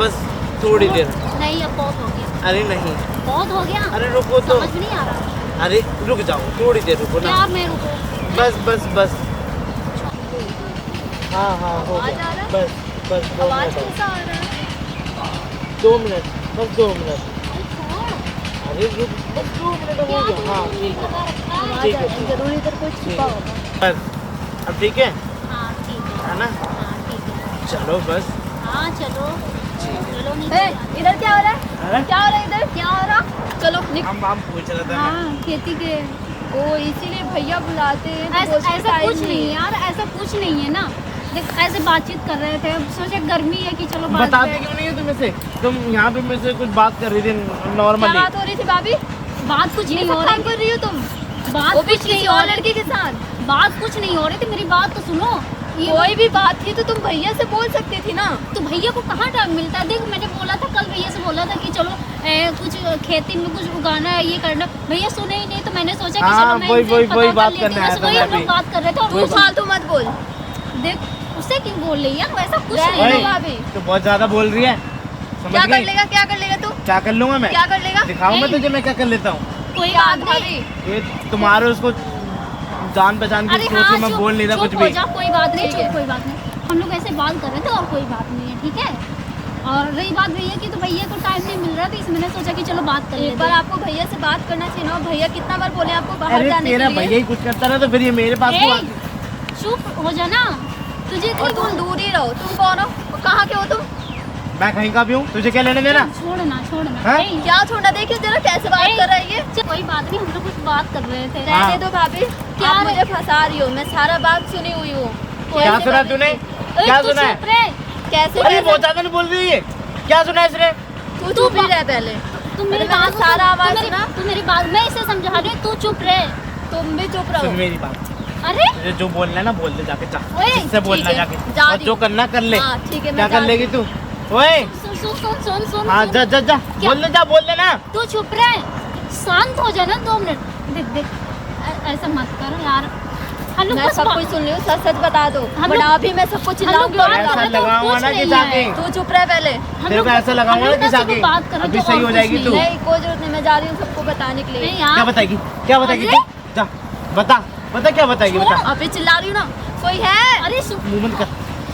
बस थोड़ी देर। नहीं अब बहुत हो गया। अरे नहीं, बहुत हो गया। अरे रुको तो। समझ नहीं आ रहा। अरे रुक जाओ, थोड़ी देर रुको ना। यार मैं रुको। बस बस बस। हाँ हाँ हो गया। बस बस 2 आवाज मिनट। कैसा आ रहा है? 2 मिनट, बस 2 मिनट। अरे रुक, बस 2 मिनट हो गया। हाँ ठीक है, ठीक है। जरूर इधर कोई छुपा होगा। बस अब ठीक है, हाँ ठीक है ना? हाँ ठीक है। चलो बस। हाँ चलो चलो। इधर क्या हो रहा है? हैं? क्या हो रहा है इधर? क्या हो रहा? चलो हम पूछ रहे थे। हाँ खेती के ओ इसीलिए भैया बुलाते हैं तो ऐसा बोलते ऐसा टाइम कुछ नहीं है यार, ऐसा कुछ नहीं है ना। देख ऐसे बातचीत कर रहे थे, सोचे गर्मी है कि चलो बात बताते क्यों नहीं है तुम्हें से? तुम यहाँ पे मेरे से कुछ बात कर रही थी क्या नॉर्मली। बात हो रही थी भाभी? बात कुछ नहीं हो काम रही कर रही हो तुम? बात वो भी कुछ नहीं किसी हो और रही लड़के के साथ? बात कुछ नहीं हो रही थी। मेरी बात तो सुनो। कोई भी बात थी तो तुम भैया से बोल सकती थी ना। तो भैया को कहाँ टाइम मिलता है? देख मैंने बोला था कल, भैया से बोला था कि चलो कुछ खेती में कुछ उगाना है, ये करना। भैया सुने ही नहीं तो मैंने सोचा कि हाँ, चलो मैं वही- इनसे वही- पता वही कर बात लेती करने हूँ। आया बस था वही मैं हम लोग भी। बात कर रहे थे और तू वो फालतू मत बोल। देख उससे क्यों बोल रही है? वैसा कुछ रहने नहीं दो है। भाभी। तो बहुत ज्यादा बोल रही है, समझ क्या कर गई? लेगा? क्या कर लेगा तू? क्या कर लूंगा मैं? क्या कर लेगा? दिखाऊं मैं नहीं। तुझे मैं क्या कर लेता हूँ? कोई क्या बात नहीं। भाभी? ये तुम्हारे उसको जान पहचान की अरे सोच हाँ के मैं चुप- बोल नहीं रहा चुप कुछ हो भी। जा, कोई बात नहीं। ठीक है। चुप, कोई बात नहीं। हम लोग ऐसे बात कर रहे थे और कोई बात नहीं है, ठीक है। और रही बात भैया की, तो भैया को टाइम नहीं मिल रहा था, इसलिए मैंने सोचा कि चलो बात कर एक लेते बार हैं। आपको भैया से बात करना चाहिए ना। भैया कितना बार बोले आपको बाहर अरे जाने तेरा के भैया लिए? ही कुछ करता ना तो फिर ये मेरे पास क्यों ए, आती? चुप हो जा ना। तुझे और इतनी तुम दूर ही रहो। तुम कौन हो? कहाँ के हो तुम? मैं कहीं का भी हूँ, तुझे क्या लेने देना? छोड़ना छोड़ना। हाँ? ए, क्या छोड़ा? देखिए जरा कैसे बात ए, कर रहा है ये। चल, कोई बात नहीं, हम लोग कुछ बात कर रहे थे। हाँ। रहने दो भाभी। क्या आप रे? मुझे फंसा रही हो। मैं सारा बात सुनी हुई हूँ। क्या सुना तूने? ए, क्या तू सुना है? चुप रहे। कैसे? अरे बहुत ज्यादा नहीं बोल रही है। क्या सुना है इसने? तू चुप ही रह पहले। तू मेरी अरे बात मैंने सारा आवाज सुन। सुना। तू मेरी बात, मैं इसे समझा रही हूँ, तू चुप रहे। तुम भी चुप सुन रहो। मेरी बात, अरे तुझे जो बोलना है ना बोल दे जाके, जा ओए, जिससे बोलना ठीक है, जाके, जा और रही जो हूँ। करना कर ले। हाँ ठीक है। क्या मैं कर जा लेगी रही तू? ओए सुन सुन सुन सुन सुन हाँ सुन। जा जा जा, क्या? बोल दे ना। तू चुप रहे, शांत हो जाना 2 मिनट। देख देख ऐसा मत कर यार। हम हूँ। लोग मैं कुछ सब बात- कुछ सुन रही हूँ। सच सच बता दो। हम बट लोग- अभी मैं सबको हम चिल्लाऊंगी। लोग और बात कर ऐसा रहे थे, लगाऊंगा कुछ ना कि नहीं जाके है। तू चुप रह पहले। हम तेरे लोग- को ऐसा लगाऊंगा हम ना लोग कि सिर्फ जाके बात कर रहे अभी थे सही और हो कुछ जाएगी नहीं तू। है। नहीं कोई जरूरत नहीं। मैं जा रही हूँ सबको बताने के लिए। नहीं यार। क्या बताएगी? क्या बताएगी अरे? तू? जा बता बता, क्या बताएगी बता। अभी चिल्ला रही हूँ ना। कोई है? अरे सुन, मुंह बंद कर,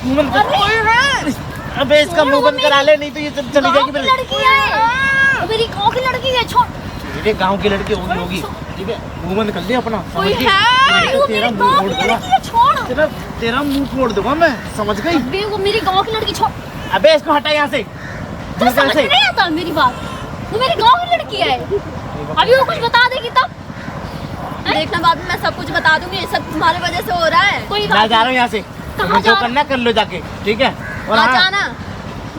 मुंह बंद कर। कोई है? अबे इसका छोड़, मुंह वो बंद करा ले, नहीं तो ये चली गाँव जाएगी की फिर। लड़की है, वो मेरी गाँव की लड़की है। छोड़। मेरे गांव की लड़की होगी, ठीक है? मुंह बंद कर ले अपना, कोई समझ गई? है? नहीं तो वो तेरा मेरी मुंह गाँव फोड़ की दूंगा, लड़की है, छोड़। तेरा मुंह फोड़ दूंगा मैं, समझ गई? अबे वो मेरी गाँव की लड़की, छोड़। अबे इसको हटा यहाँ से, तो दूर कर समझ से। नहीं आता मेरी बात। वो मेरी गाँव की लड़की है। अभी वो कुछ बता देगी तब। देखना भाभी मैं सब कुछ बता दूंगी। ये सब तुम्हारी वजह से हो रहा है। कोई मैं बात जा रहा हूँ यहाँ से, कहाँ तुम्हें जा जो रहा? करना कर लो जाके, ठीक है? और आ हाँ, जाना।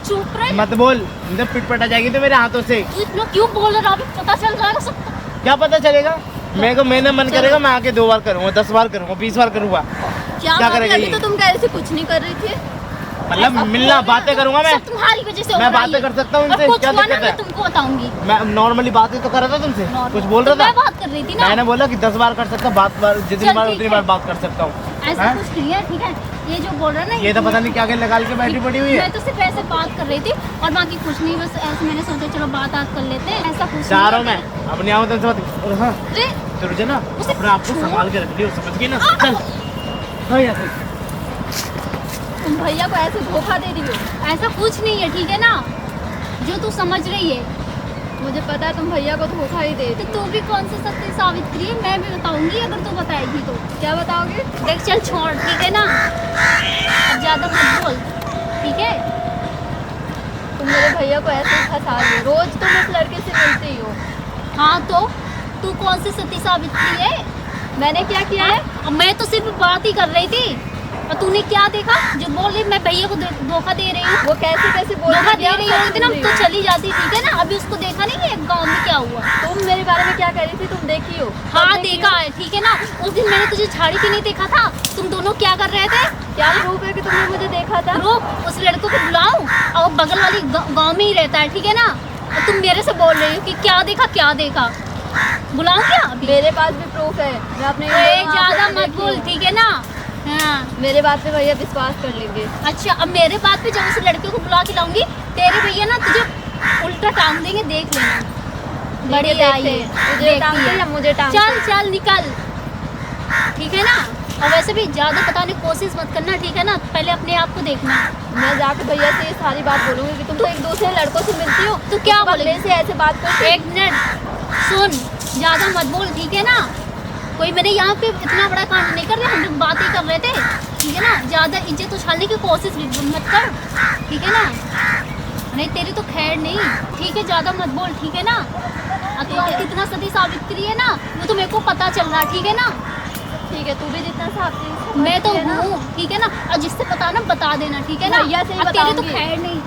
चुप रहे। मत बोल, जब पिट पटा जाएगी तो मेरे हाथों से। तू इतना क्यों बोल रहा है? अभी पता चल जाएगा सब। क्या पता चलेगा? मेरे को मैंने मन करेगा मैं आके 2 बार करूँगा, 10 बार करूँगा, 20 बार करूँगा। क्या क्या भाभी? करेगा अभी ये? तो तुम कह रही थी कुछ नहीं कर रही थी। मतलब ऐसा मिलना, बोल बातें करूँगा मैं। सब तुम्हारी वजह से हो मैं रहा है बातें ये। कर सकता हूँ और इनसे, कुछ क्या हुआ ना दिक्कत मैं है? तुमको बताऊंगी। मैं नॉर्मली बातें तो कर रहा था तुमसे, कुछ बोल तो रहा मैं था? बात कर रही थी ना। मैंने बोला कि 10 बार कर सकता, जितनी चल बार ठीक उतनी है। बार बात कर सकता हूँ। ऐसा हैं? कुछ नहीं है, ठीक है? ये जो बोल रहा है ना, ये तो पता नहीं क्या क्या निकाल के बैठी पड़ी हुई है। मैं तो सिर्फ ऐसे बात कर रही थी और बाकी कुछ नहीं, बस ऐसे मैंने सोचा चलो बात कर लेते हैं। ऐसा कुछ जा नहीं रहा हूँ है। मैं, अपनी आमदन से बात। और हाँ, अरे तो रुझे ना उसे अपने आप को छोड़। संभाल के रख लियो, समझ गई ना? चल हाँ यहाँ से। तुम भैया को ऐसे धोखा दे रही हो। ऐसा कुछ नहीं है, ठीक है ना? जो तू समझ रही है। मुझे पता है तुम भैया को धोखा ही दे तो रही तू भी कौन सी सत्य साबित करी है, मैं भी बताऊंगी अगर तू बताएगी तो। हो। क्या बताओगे? देख चल छोड़, ठीक है ना? अब ज्यादा मत बोल, ठीक है? तुम मेरे भैया को ऐसे ही फंसा रही हो। रोज तुम इस लड़के से मिलती हो। हाँ तो तू कौन सी सती साबित की है? मैंने क्या किया है? अब मैं तो सिर्फ बात ही कर रही थी और तूने क्या देखा? जो बोल रही मैं भैया को धोखा दे रही हूँ, वो कैसे कैसे बोल धोखा रही दे रही हूँ इतना थी? तो चली जाती, ठीक है ना? अभी उसको देखा नहीं है गाँव में क्या हुआ? तुम मेरे बारे में क्या कह रही थी? तुम देखी हो? हाँ कब देखी देखा हो? है, ठीक है ना? उस दिन मैंने तुझे झाड़ी पे नहीं देखा था? तुम दोनों क्या कर रहे थे? क्या प्रूफ है कि तुमने मुझे देखा था? रुक, उस लड़कों को बुलाऊं और वो बगल वाली गांव में ही रहता है, ठीक है ना? और तुम मेरे से बोल रही हो कि क्या देखा क्या देखा? बुलाऊं क्या अभी? मेरे पास भी प्रूफ है। मैं अपने ज्यादा मत बोल, ठीक है ना? हाँ मेरे बात पे भैया विश्वास कर लेंगे। अच्छा, अब मेरे बात पे जब उस लड़के को बुला के लाऊंगी तेरे भैया ना तुझे उल्टा टांग देंगे, देख लेना। बड़ी देखते आई है, हैं। तुझे देखती टांगते है। या मुझे टांगते? चल चल निकल, ठीक है ना। और वैसे भी ज्यादा बताने की कोशिश मत करना, ठीक है ना। पहले अपने आप को देखना। मैं जाके भैया से ये सारी बात बोलूंगी कि तुम तो एक दूसरे लड़कों से मिलती हो, तो क्या उसके बाद बोलेगी? मेरे से ऐसे बात करती हो? एक मिनट सुन, ज्यादा मत बोल, ठीक है ना। कोई मेरे यहाँ पे इतना बड़ा कांड नहीं कर रहे, हम लोग बातें कर रहे थे, ठीक है ना। ज्यादा इज्जत उछालने की कोशिश भी मत कर, ठीक है ना। नहीं तेरी तो खैर नहीं, ठीक है। ज्यादा मत बोल, ठीक है ना। अब तो कितना सती सावित्री है ना, वो तो मेरे को पता चल रहा, ठीक है ना। ठीक है, तू भी जितना साफ मैं तो हूँ, ठीक है ना। और जिससे पता ना बता देना, ठीक है ना। भैया से ही अब तेरी तो बताऊंगी। खैर नहीं।